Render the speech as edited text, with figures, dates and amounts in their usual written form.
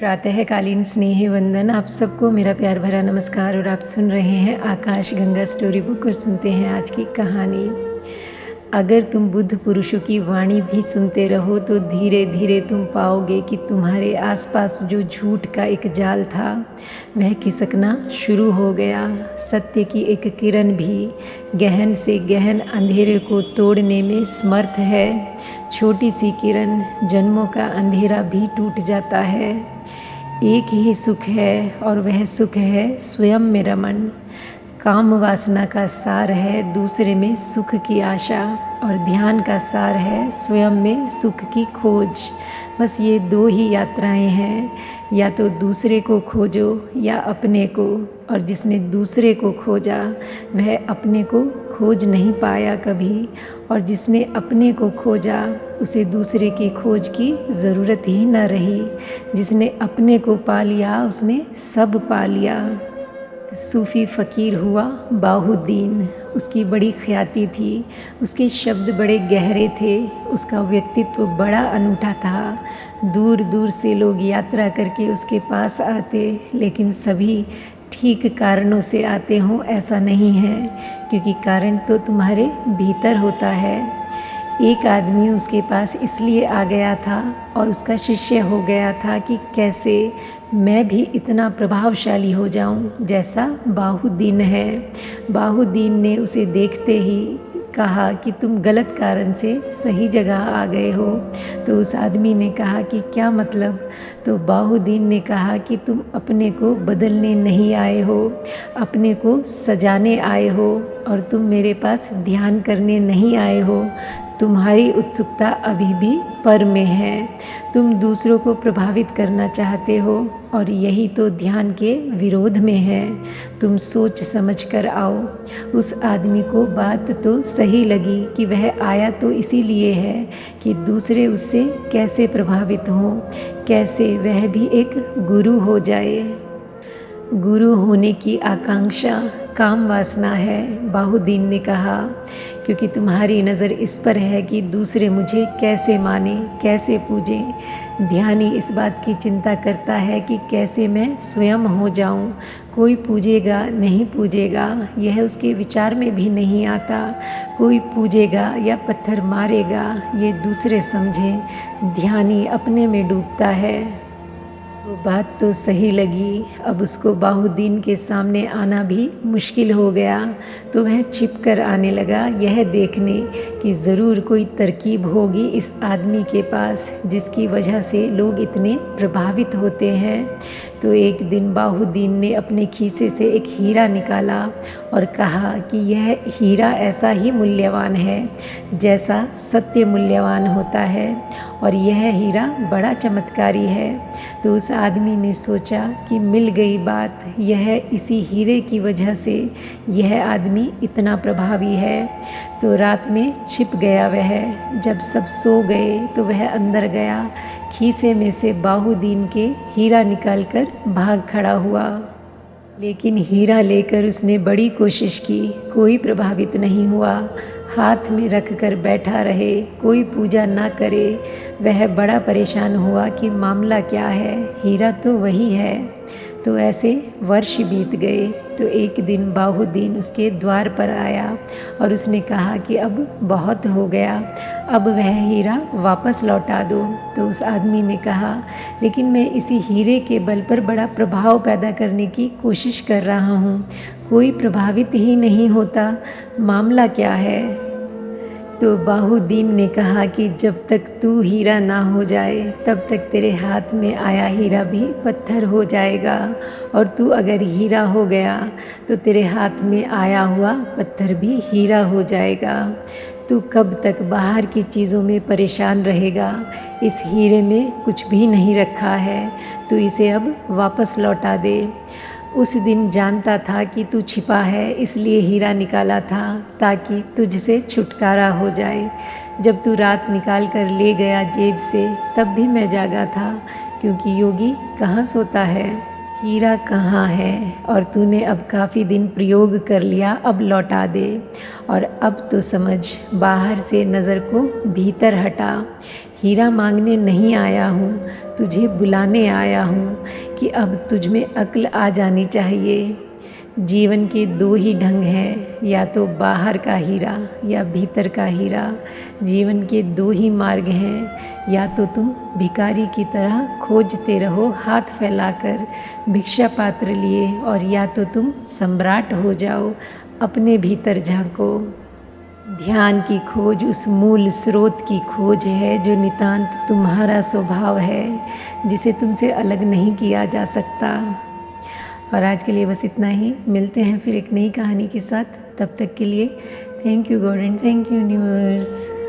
प्रातःकालीन स्नेह वंदन। आप सबको मेरा प्यार भरा नमस्कार। और आप सुन रहे हैं आकाश गंगा स्टोरी बुक और सुनते हैं आज की कहानी। अगर तुम बुद्ध पुरुषों की वाणी भी सुनते रहो तो धीरे धीरे तुम पाओगे कि तुम्हारे आसपास जो झूठ का एक जाल था वह खिसकना शुरू हो गया। सत्य की एक किरण भी गहन से गहन अंधेरे को तोड़ने में समर्थ है। छोटी सी किरण जन्मों का अंधेरा भी टूट जाता है। एक ही सुख है और वह सुख है स्वयं में रमण। काम वासना का सार है दूसरे में सुख की आशा और ध्यान का सार है स्वयं में सुख की खोज। बस ये दो ही यात्राएं हैं, या तो दूसरे को खोजो या अपने को। और जिसने दूसरे को खोजा वह अपने को खोज नहीं पाया कभी, और जिसने अपने को खोजा उसे दूसरे की खोज की ज़रूरत ही न रही। जिसने अपने को पा लिया उसने सब पा लिया। सूफ़ी फ़कीर हुआ बाहुद्दीन। उसकी बड़ी ख्याति थी, उसके शब्द बड़े गहरे थे, उसका व्यक्तित्व बड़ा अनूठा था। दूर दूर से लोग यात्रा करके उसके पास आते, लेकिन सभी ठीक कारणों से आते हों ऐसा नहीं है, क्योंकि कारण तो तुम्हारे भीतर होता है। एक आदमी उसके पास इसलिए आ गया था और उसका शिष्य हो गया था कि कैसे मैं भी इतना प्रभावशाली हो जाऊं जैसा बाहुद्दीन है। बाहुद्दीन ने उसे देखते ही कहा कि तुम गलत कारण से सही जगह आ गए हो। तो उस आदमी ने कहा कि क्या मतलब? तो बाहुद्दीन ने कहा कि तुम अपने को बदलने नहीं आए हो, अपने को सजाने आए हो, और तुम मेरे पास ध्यान करने नहीं आए हो। तुम्हारी उत्सुकता अभी भी पर में है। तुम दूसरों को प्रभावित करना चाहते हो और यही तो ध्यान के विरोध में है। तुम सोच समझ कर आओ। उस आदमी को बात तो सही लगी कि वह आया तो इसीलिए है कि दूसरे उससे कैसे प्रभावित हों, कैसे वह भी एक गुरु हो जाए। गुरु होने की आकांक्षा काम वासना है, बाहुद्दीन ने कहा, क्योंकि तुम्हारी नज़र इस पर है कि दूसरे मुझे कैसे माने, कैसे पूजें। ध्यानी इस बात की चिंता करता है कि कैसे मैं स्वयं हो जाऊं। कोई पूजेगा नहीं पूजेगा यह उसके विचार में भी नहीं आता। कोई पूजेगा या पत्थर मारेगा ये दूसरे समझें। ध्यानी अपने में डूबता है। वो बात तो सही लगी। अब उसको बाहुद्दीन के सामने आना भी मुश्किल हो गया, तो वह छिप कर आने लगा, यह देखने कि ज़रूर कोई तरकीब होगी इस आदमी के पास जिसकी वजह से लोग इतने प्रभावित होते हैं। तो एक दिन बाहुद्दीन ने अपने खीसे से एक हीरा निकाला और कहा कि यह हीरा ऐसा ही मूल्यवान है जैसा सत्य मूल्यवान होता है, और यह हीरा बड़ा चमत्कारी है। तो उस आदमी ने सोचा कि मिल गई बात, यह इसी हीरे की वजह से यह आदमी इतना प्रभावी है। तो रात में छिप गया वह। जब सब सो गए तो वह अंदर गया, खीसे में से बाहुद्दीन के हीरा निकालकर भाग खड़ा हुआ। लेकिन हीरा लेकर उसने बड़ी कोशिश की, कोई प्रभावित नहीं हुआ। हाथ में रख कर बैठा रहे, कोई पूजा ना करे। वह बड़ा परेशान हुआ कि मामला क्या है, हीरा तो वही है। तो ऐसे वर्ष बीत गए। तो एक दिन बाहुद्दीन उसके द्वार पर आया और उसने कहा कि अब बहुत हो गया, अब वह हीरा वापस लौटा दो। तो उस आदमी ने कहा, लेकिन मैं इसी हीरे के बल पर बड़ा प्रभाव पैदा करने की कोशिश कर रहा हूँ, कोई प्रभावित ही नहीं होता, मामला क्या है? तो बाहुद्दीन ने कहा कि जब तक तू हीरा ना हो जाए तब तक तेरे हाथ में आया हीरा भी पत्थर हो जाएगा, और तू अगर हीरा हो गया तो तेरे हाथ में आया हुआ पत्थर भी हीरा हो जाएगा। तू कब तक बाहर की चीज़ों में परेशान रहेगा? इस हीरे में कुछ भी नहीं रखा है, तू इसे अब वापस लौटा दे। उस दिन जानता था कि तू छिपा है, इसलिए हीरा निकाला था ताकि तुझसे छुटकारा हो जाए। जब तू रात निकाल कर ले गया जेब से तब भी मैं जागा था, क्योंकि योगी कहाँ सोता है। हीरा कहाँ है? और तूने अब काफ़ी दिन प्रयोग कर लिया, अब लौटा दे। और अब तो समझ, बाहर से नज़र को भीतर हटा। हीरा मांगने नहीं आया हूँ, तुझे बुलाने आया हूँ कि अब तुझ में अक्ल आ जानी चाहिए। जीवन के दो ही ढंग हैं, या तो बाहर का हीरा या भीतर का हीरा। जीवन के दो ही मार्ग हैं, या तो तुम भिखारी की तरह खोजते रहो हाथ फैलाकर भिक्षा पात्र लिए, और या तो तुम सम्राट हो जाओ, अपने भीतर झांको। ध्यान की खोज उस मूल स्रोत की खोज है जो नितांत तुम्हारा स्वभाव है, जिसे तुमसे अलग नहीं किया जा सकता। और आज के लिए बस इतना ही। मिलते हैं फिर एक नई कहानी के साथ। तब तक के लिए thank you God and thank you universe.